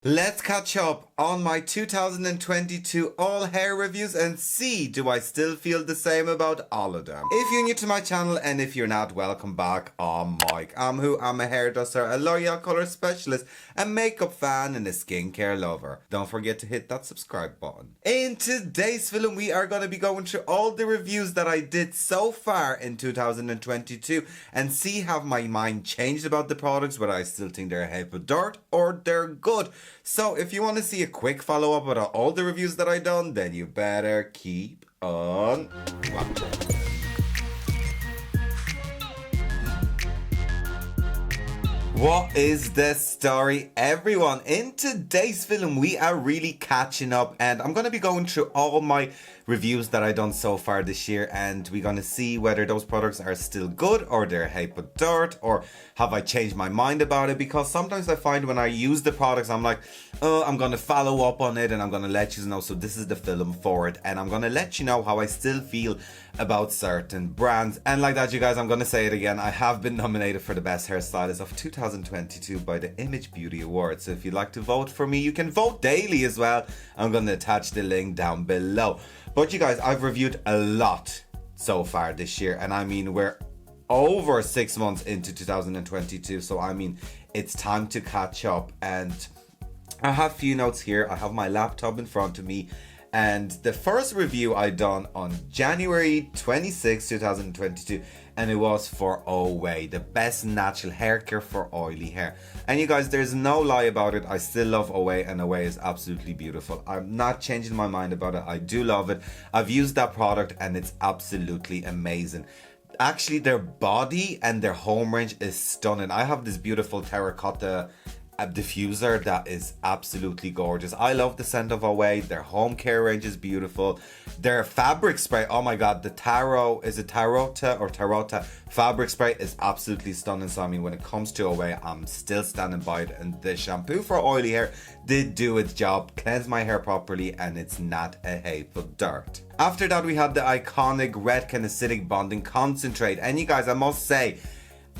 Let's catch up on my 2022 all hair reviews and see do I still feel the same about all of them. If you're new to my channel and if you're not, welcome back. I'm Mike. I'm a hairdresser, a L'Oreal color specialist, a makeup fan and a skincare lover. Don't forget to hit that subscribe button. In today's film we are going to be going through all the reviews that I did so far in 2022 and see have my mind changed about the products, whether I still think they're a heap of dirt or they're good. So if you want to see a quick follow-up about all the reviews that I done, then you better keep on watching. What is the story, everyone? In today's film we are really catching up and I'm going to be going through all my reviews that I done so far this year, and we're going to see whether those products are still good or they're a heap of dirt, or have I changed my mind about it, because sometimes I find when I use the products I'm like, oh, I'm going to follow up on it and I'm going to let you know, so this is the film for it, and I'm going to let you know how I still feel about certain brands. And like that, you guys, I'm going to say it again, I have been nominated for the best hairstylist of 2022 by the Image Beauty Awards, so if you'd like to vote for me you can vote daily as well. I'm going to attach the link down below. But you guys, I've reviewed a lot so far this year, and I mean we're over 6 months into 2022, so I mean it's time to catch up. And I have a few notes here. I have my laptop in front of me, and the first review I done on January 26, 2022, and it was for Away, the best natural hair care for oily hair. And you guys, there's no lie about it, I still love Away, and Away is absolutely beautiful. I'm not changing my mind about it, I do love it. I've used that product and it's absolutely amazing. Actually, their body and their home range is stunning. I have this beautiful terracotta diffuser that is absolutely gorgeous. I love the scent of Away. Their home care range is beautiful. Their fabric spray, oh my god, the Tarota fabric spray is absolutely stunning. So I mean, when it comes to Away, I'm still standing by it, and the shampoo for oily hair did do its job, cleanse my hair properly, and it's not a heap of dirt. After that we had the iconic REDKEN acidic bonding concentrate, and you guys, I must say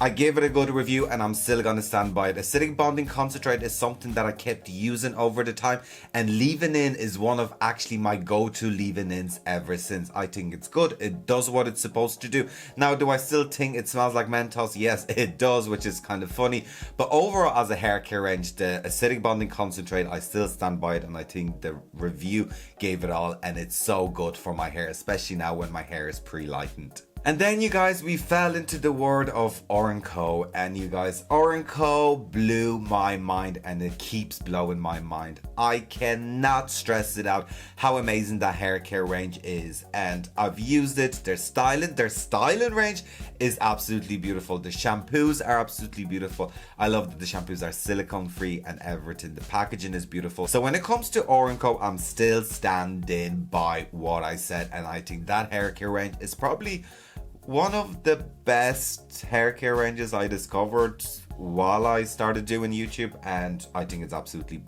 I gave it a good review and I'm still gonna stand by it. Acidic bonding concentrate is something that I kept using over the time, and leave-in is one of actually my go-to leave-ins ever since. I think it's good, it does what it's supposed to do. Now, do I still think it smells like Mentos? Yes, it does, which is kind of funny. But overall, as a hair care range, the acidic bonding concentrate, I still stand by it, and I think the review gave it all, and it's so good for my hair, especially now when my hair is pre-lightened. And then you guys, we fell into the world of REDKEN, and you guys, REDKEN blew my mind and it keeps blowing my mind. I cannot stress it out how amazing that hair care range is, and I've used it. Their styling range is absolutely beautiful. The shampoos are absolutely beautiful. I love that the shampoos are silicone free and everything. The packaging is beautiful. So when it comes to REDKEN, I'm still standing by what I said, and I think that hair care range is probably one of the best hair care ranges I discovered while I started doing YouTube, and I think it's absolutely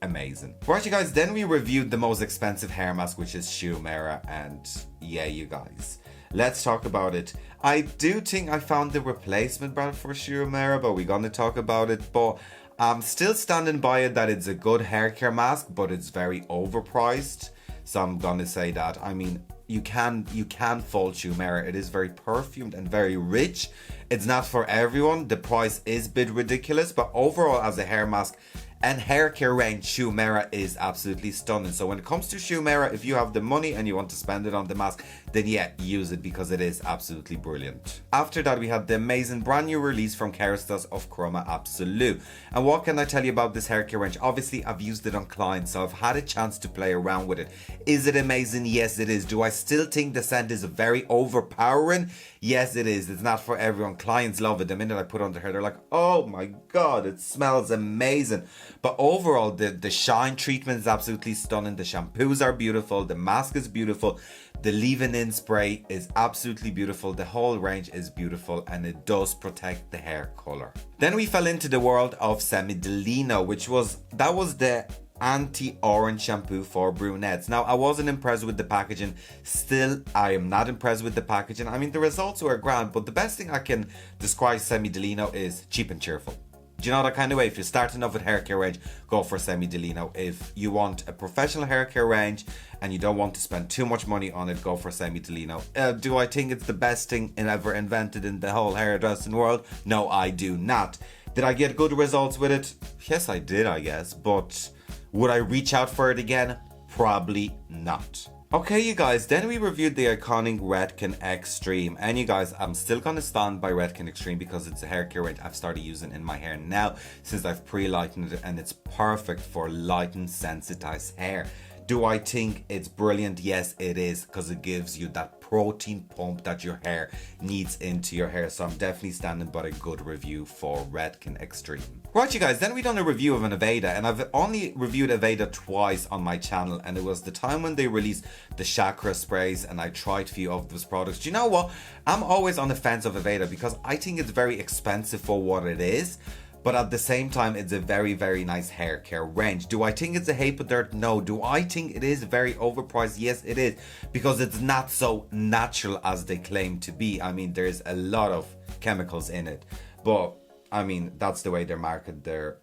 amazing. Right, you guys, then we reviewed the most expensive hair mask, which is Shumera, and yeah, you guys, let's talk about it. I do think I found the replacement brand for Shumera, but we're gonna talk about it. But I'm still standing by it that it's a good hair care mask, but it's very overpriced. So I'm gonna say that. I mean, you can fault Shumera. It is very perfumed and very rich. It's not for everyone. The price is a bit ridiculous, but overall, as a hair mask and hair care range, Shumera is absolutely stunning. So when it comes to Shumera, if you have the money and you want to spend it on the mask, then yeah, use it, because it is absolutely brilliant. After that, we had the amazing brand new release from Kerastase of Chroma Absolute. And what can I tell you about this hair care range? Obviously, I've used it on clients, so I've had a chance to play around with it. Is it amazing? Yes, it is. Do I still think the scent is very overpowering? Yes, it is. It's not for everyone. Clients love it. The minute I put it on their hair, they're like, oh my god, it smells amazing. But overall, the shine treatment is absolutely stunning. The shampoos are beautiful. The mask is beautiful. The leave-in spray is absolutely beautiful. The whole range is beautiful, and it does protect the hair color. Then we fell into the world of Semi-Delino, which was the anti-orange shampoo for brunettes. Now, I wasn't impressed with the packaging. Still, I am not impressed with the packaging. I mean, the results were grand, but the best thing I can describe Semi-Delino is cheap and cheerful. Do you know that kind of way? If you're starting off with hair care range, go for semi-delino. If you want a professional hair care range and you don't want to spend too much money on it, go for semi-delino. Do I think it's the best thing ever invented in the whole hairdressing world? No, I do not. Did I get good results with it? Yes, I did, I guess. But would I reach out for it again? Probably not. Okay, you guys, then we reviewed the iconic Redken Extreme. And you guys, I'm still going to stand by Redken Extreme because it's a hair care range I've started using in my hair now since I've pre-lightened it, and it's perfect for light and sensitized hair. Do I think it's brilliant? Yes, it is, because it gives you that protein pump that your hair needs into your hair. So I'm definitely standing by a good review for Redken Extreme. Right, you guys, then we done a review of an AVEDA, and I've only reviewed AVEDA twice on my channel, and it was the time when they released the chakra sprays, and I tried a few of those products. Do you know what? I'm always on the fence of AVEDA because I think it's very expensive for what it is. But at the same time, it's a very, very nice hair care range. Do I think it's a heap of dirt? No. Do I think it is very overpriced? Yes, it is. Because it's not so natural as they claim to be. I mean, there's a lot of chemicals in it. But, I mean, that's the way they market their...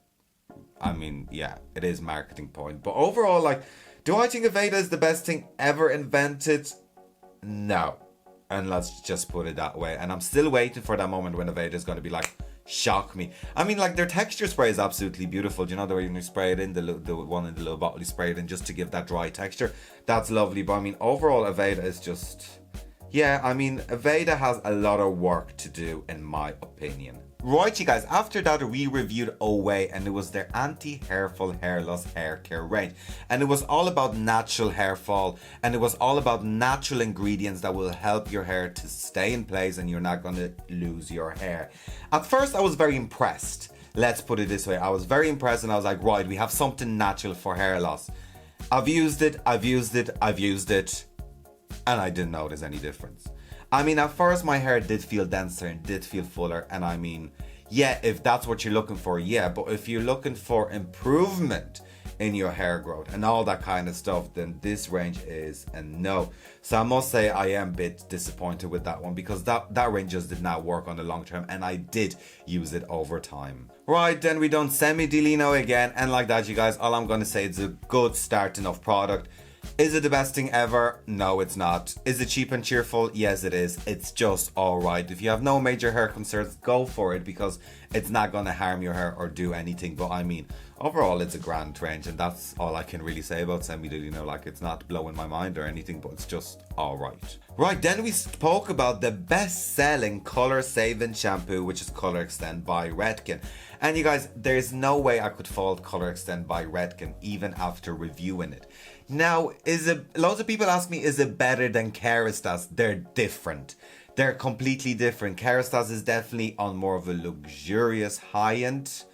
I mean, yeah, it is marketing point. But overall, like, do I think AVEDA is the best thing ever invented? No. And let's just put it that way. And I'm still waiting for that moment when AVEDA is going to be like... shock me. I mean, like, their texture spray is absolutely beautiful. Do you know the way when you spray it in, the one in the little bottle you spray it in just to give that dry texture? That's lovely. But I mean, overall, AVEDA is just... yeah, I mean, AVEDA has a lot of work to do, in my opinion. Right, you guys, after that we reviewed Away, and it was their anti-hair fall hair loss hair care range, and it was all about natural hair fall, and it was all about natural ingredients that will help your hair to stay in place and you're not going to lose your hair. At first I was very impressed, let's put it this way. I was very impressed, and I was like, right, we have something natural for hair loss. I've used it, and I didn't notice any difference. I mean, at first my hair did feel denser and did feel fuller, and I mean, yeah, if that's what you're looking for, yeah, but if you're looking for improvement in your hair growth and all that kind of stuff, then this range is a no. So I must say I am a bit disappointed with that one, because that range just did not work on the long term, and I did use it over time. Right, then we done semi-delino again, and like that, you guys, all I'm going to say is a good starting off product. Is it the best thing ever? No, it's not. Is it cheap and cheerful? Yes, it is. It's just alright. If you have no major hair concerns, go for it, because it's not going to harm your hair or do anything. But I mean, overall, it's a grand range, and that's all I can really say about semi-delino. Like, it's not blowing my mind or anything, but it's just alright. Right, then we spoke about the best-selling color-saving shampoo, which is Color Extend by Redken. And you guys, there's no way I could fault Color Extend by Redken, even after reviewing it. Now, loads of people ask me, is it better than Kerastase? They're different. They're completely different. Kerastase is definitely on more of a luxurious high-end,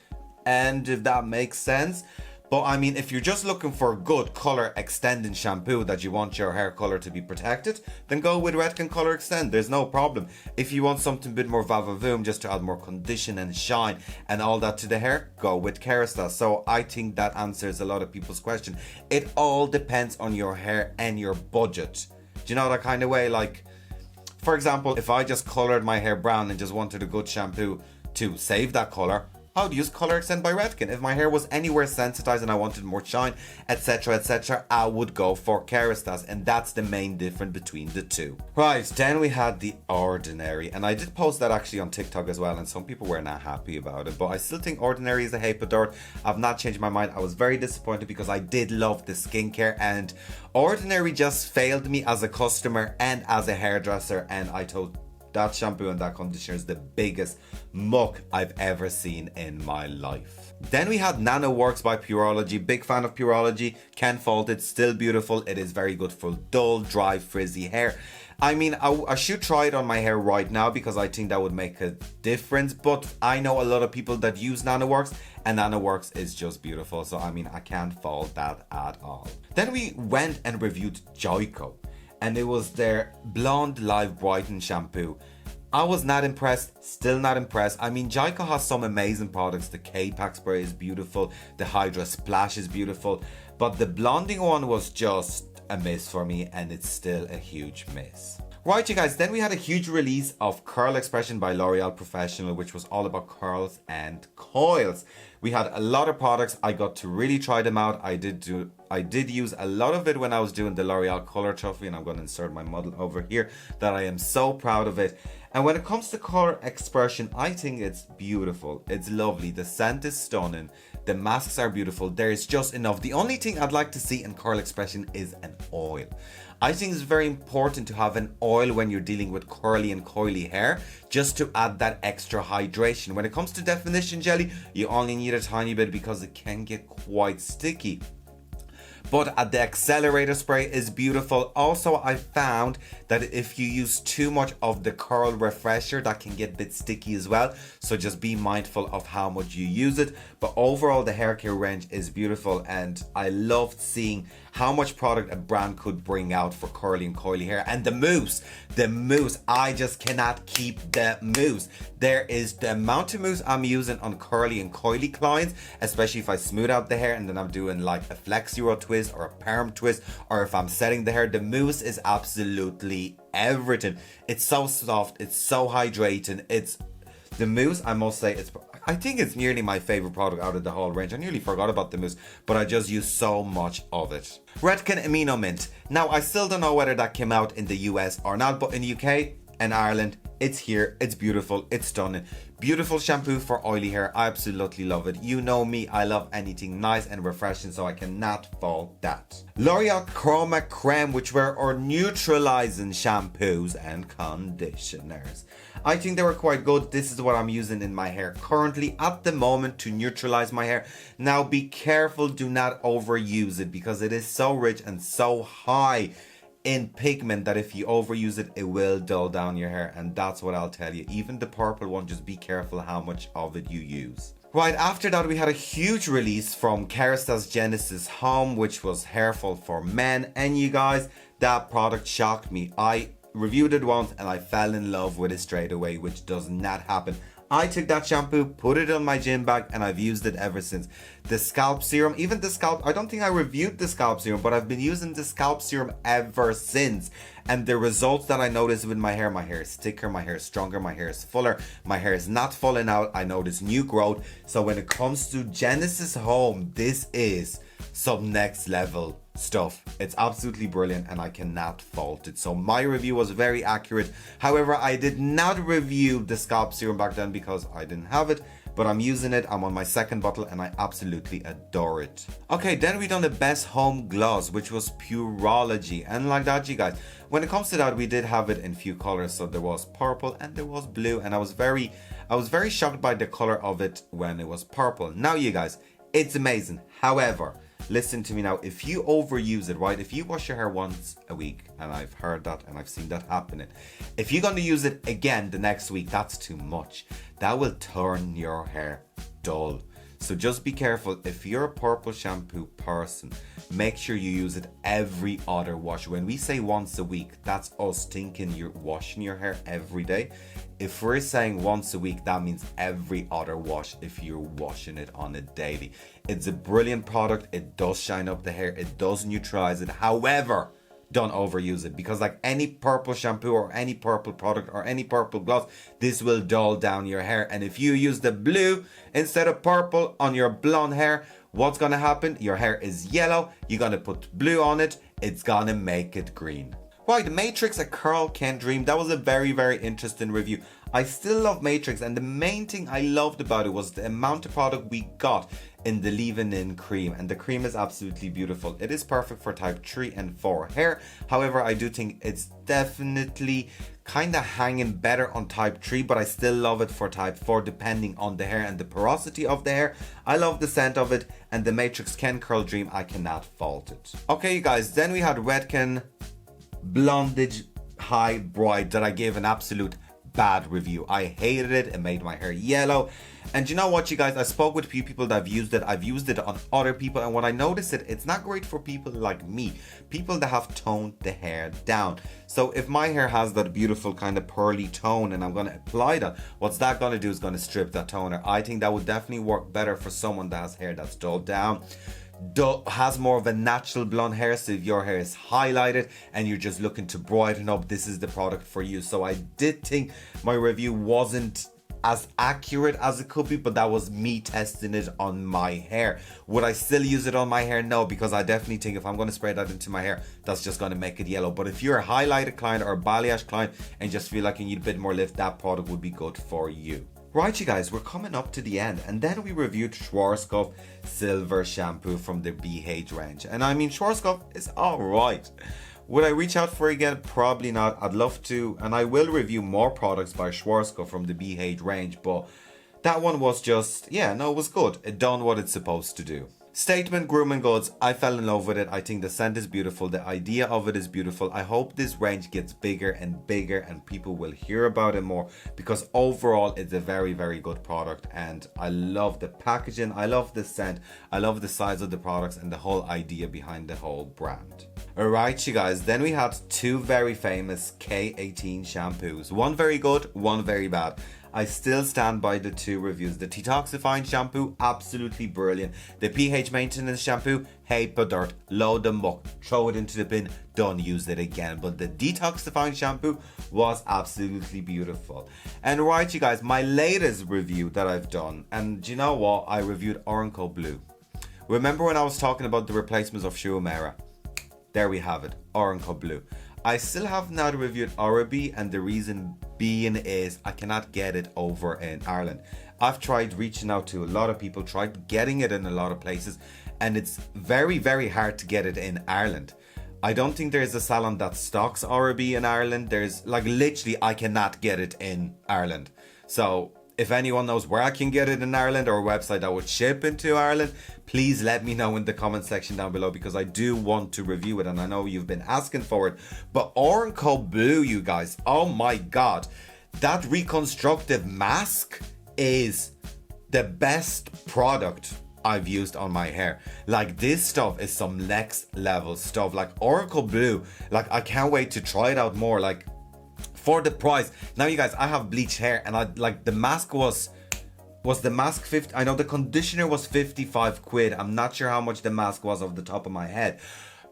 and if that makes sense. But I mean, if you're just looking for a good color extending shampoo that you want your hair color to be protected, then go with Redken Color Extend. There's no problem. If you want something a bit more va-va-voom, just to add more condition and shine and all that to the hair, go with Kerastase. So I think that answers a lot of people's question. It all depends on your hair and your budget. Do you know that kind of way? Like, for example, if I just colored my hair brown and just wanted a good shampoo to save that color, I would use Color Extend by Redken. If my hair was anywhere sensitized and I wanted more shine, etc, etc, I would go for Kerastase, and that's the main difference between the two. Right, then we had the Ordinary, and I did post that actually on TikTok as well, and some people were not happy about it, but I still think Ordinary is a heap of dirt. I've not changed my mind. I was very disappointed because I did love the skincare, and Ordinary just failed me as a customer and as a hairdresser, and I told that shampoo and that conditioner is the biggest muck I've ever seen in my life. Then we had NanoWorks by Pureology. Big fan of Pureology. Can't fault it. Still beautiful. It is very good for dull, dry, frizzy hair. I mean, I should try it on my hair right now because I think that would make a difference. But I know a lot of people that use NanoWorks, and NanoWorks is just beautiful. So I mean, I can't fault that at all. Then we went and reviewed JOICO, and it was their Blonde Live Brighten shampoo. I was not impressed, still not impressed. I mean, JOICO has some amazing products. The K-Pack spray is beautiful, the Hydra Splash is beautiful, but the blonding one was just a miss for me, and it's still a huge miss. Right, you guys, then we had a huge release of Curl Expression by L'Oreal Professional, which was all about curls and coils. We had a lot of products. I got to really try them out. I did use a lot of it when I was doing the L'Oreal Color Trophy, and I'm going to insert my model over here that I am so proud of it. And when it comes to color expression, I think it's beautiful. It's lovely. The scent is stunning. The masks are beautiful. There is just enough. The only thing I'd like to see in curl expression is an oil. I think it's very important to have an oil when you're dealing with curly and coily hair, just to add that extra hydration. When it comes to definition jelly, you only need a tiny bit because it can get quite sticky. But the accelerator spray is beautiful. Also, I found that if you use too much of the curl refresher, that can get a bit sticky as well. So just be mindful of how much you use it. But overall, the hair care range is beautiful, and I loved seeing how much product a brand could bring out for curly and coily hair. And the mousse, I just cannot keep the mousse. There is the amount of mousse I'm using on curly and coily clients, especially if I smooth out the hair and then I'm doing like a flexuro twist or a perm twist, or if I'm setting the hair. The mousse is absolutely everything. It's so soft, it's so hydrating. The mousse, I must say, I think it's nearly my favorite product out of the whole range. I nearly forgot about the mousse, but I just use so much of it. REDKEN Amino Mint. Now, I still don't know whether that came out in the US or not, but in the UK and Ireland, it's here. It's beautiful. It's stunning. Beautiful shampoo for oily hair. I absolutely love it. You know me, I love anything nice and refreshing, so I cannot fault that. L'Oreal Chroma Creme, which were our neutralizing shampoos and conditioners. I think they were quite good. This is what I'm using in my hair currently at the moment to neutralize my hair. Now be careful, do not overuse it, because it is so rich and so high in pigment that if you overuse it, it will dull down your hair. And that's what I'll tell you. Even the purple one, just be careful how much of it you use. Right, after that we had a huge release from Kerasta's Genesis Home, which was Hairful for Men. And you guys, that product shocked me. I reviewed it once and I fell in love with it straight away, which does not happen. I took that shampoo, put it in my gym bag, and I've used it ever since. The scalp serum, even the scalp, I don't think I reviewed the scalp serum, but I've been using the scalp serum ever since. And the results that I noticed with my hair is thicker, my hair is stronger, my hair is fuller, my hair is not falling out. I notice new growth. So when it comes to Genesis Home, this is some next level stuff. It's absolutely brilliant and I cannot fault it. So my review was very accurate. However, I did not review the scalp serum back then because I didn't have it, but I'm using it. I'm on my second bottle and I absolutely adore it. Okay, then we done the best home gloss, which was Purology. And like that, you guys, when it comes to that, we did have it in few colors. So there was purple and there was blue, and I was very shocked by the color of it when it was purple. Now you guys, it's amazing. However, listen to me now, if you overuse it, right, if you wash your hair once a week, and I've heard that and I've seen that happening, if you're going to use it again the next week, that's too much. That will turn your hair dull. So just be careful. If you're a purple shampoo person, make sure you use it every other wash. When we say once a week, that's us thinking you're washing your hair every day. If we're saying once a week, that means every other wash if you're washing it on a daily. It's a brilliant product. It does shine up the hair. It does neutralize it. However, don't overuse it, because like any purple shampoo or any purple product or any purple gloss, this will dull down your hair. And if you use the blue instead of purple on your blonde hair, what's gonna happen? Your hair is yellow. You're gonna put blue on it. It's gonna make it green. Right, the Matrix, A Curl Can Dream. That was a very, very interesting review. I still love Matrix, and the main thing I loved about it was the amount of product we got in the leave-in cream, and the cream is absolutely beautiful. It is perfect for type 3 and 4 hair. However, I do think it's definitely kind of hanging better on type 3, but I still love it for type 4 depending on the hair and the porosity of the hair. I love the scent of it, and the Matrix Can Curl Dream, I cannot fault it. Okay, you guys, then we had Redken Blondage High Bright that I gave an absolute bad review. I hated it. It made my hair yellow. And you know what, you guys, I spoke with a few people that have used it. I've used it on other people, and what I noticed, it's not great for people like me, people that have toned the hair down. So if my hair has that beautiful kind of pearly tone and I'm going to apply that, what's that going to do is going to strip that toner. I think that would definitely work better for someone that has hair that's dulled down. has more of a natural blonde hair, so if your hair is highlighted and you're just looking to brighten up, this is the product for you. So I did think my review wasn't as accurate as it could be, but that was me testing it on my hair. Would I still use it on my hair? No, because I definitely think if I'm going to spray that into my hair, that's just going to make it yellow. But if you're a highlighted client or a balayage client and just feel like you need a bit more lift, that product would be good for you. Right, you guys, we're coming up to the end, and then we reviewed Schwarzkopf Silver Shampoo from the BH range. And I mean, Schwarzkopf is alright. Would I reach out for it again? Probably not. I'd love to, and I will review more products by Schwarzkopf from the BH range, but that one was just, yeah, no, it was good. It done what it's supposed to do. Statement Grooming Goods, I fell in love with it. I think the scent is beautiful. The idea of it is beautiful. I hope this range gets bigger and bigger and people will hear about it more, because overall it's a very, very good product, and I love the packaging. I love the scent. I love the size of the products and the whole idea behind the whole brand. Alright, you guys, then we had two very famous K18 shampoos. One very good, one very bad. I still stand by the two reviews. The detoxifying shampoo, absolutely brilliant. The pH maintenance shampoo, heap of dirt, load them up, throw it into the bin, don't use it again. But the detoxifying shampoo was absolutely beautiful. And right, you guys, my latest review that I've done, and do you know what? I reviewed Oranco Blue. Remember when I was talking about the replacements of Schumacher? There we have it, Oranco Blue. I still have not reviewed Orabi, and the reason being is I cannot get it over in Ireland. I've tried reaching out to a lot of people, tried getting it in a lot of places, and it's very, very hard to get it in Ireland. I don't think there's a salon that stocks Orabi in Ireland. There's like literally I cannot get it in Ireland. So if anyone knows where I can get it in Ireland or a website that would ship into Ireland, please let me know in the comment section down below, because I do want to review it and I know you've been asking for it. But Oranco Blue, you guys, oh my god, that reconstructive mask is the best product I've used on my hair. Like, this stuff is some next level stuff. Like Oranco Blue, like I can't wait to try it out more. Like, for the price. Now you guys, I have bleached hair, and I like the mask was the mask 50. I know the conditioner was 55 quid. I'm not sure how much the mask was off the top of my head,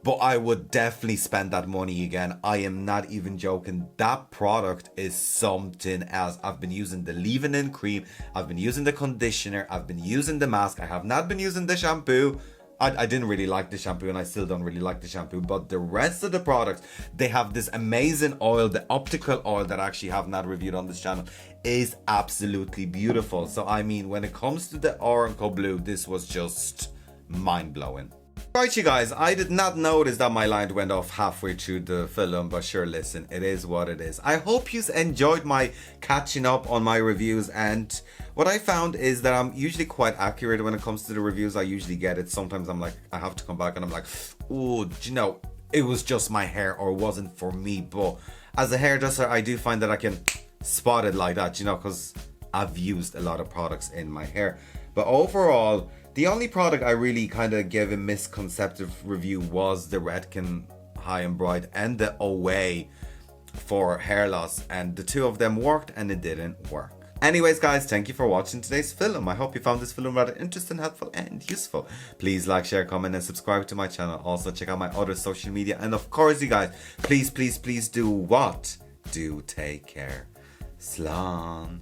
but I would definitely spend that money again. I am not even joking. That product is something else. I've been using the leave-in cream, I've been using the conditioner, I've been using the mask. I have not been using the shampoo. I didn't really like the shampoo, and I still don't really like the shampoo, but the rest of the products, they have this amazing oil. The optical oil that I actually have not reviewed on this channel is absolutely beautiful. So I mean, when it comes to the Oranco Blue, this was just mind-blowing. Right, you guys, I did not notice that my light went off halfway through the film, but sure, listen, it is what it is. I hope you enjoyed my catching up on my reviews, and what I found is that I'm usually quite accurate when it comes to the reviews. I usually get it. Sometimes I'm like, I have to come back and I'm like, oh, you know, it was just my hair or wasn't for me. But as a hairdresser, I do find that I can spot it like that, you know, because I've used a lot of products in my hair. But overall, the only product I really kind of gave a misconceptive review was the Redken High and Bright and the Away for hair loss, and the two of them worked and it didn't work. Anyways guys, thank you for watching today's film. I hope you found this film rather interesting, helpful and useful. Please like, share, comment and subscribe to my channel. Also check out my other social media, and of course you guys, please do what? Do take care. Slán.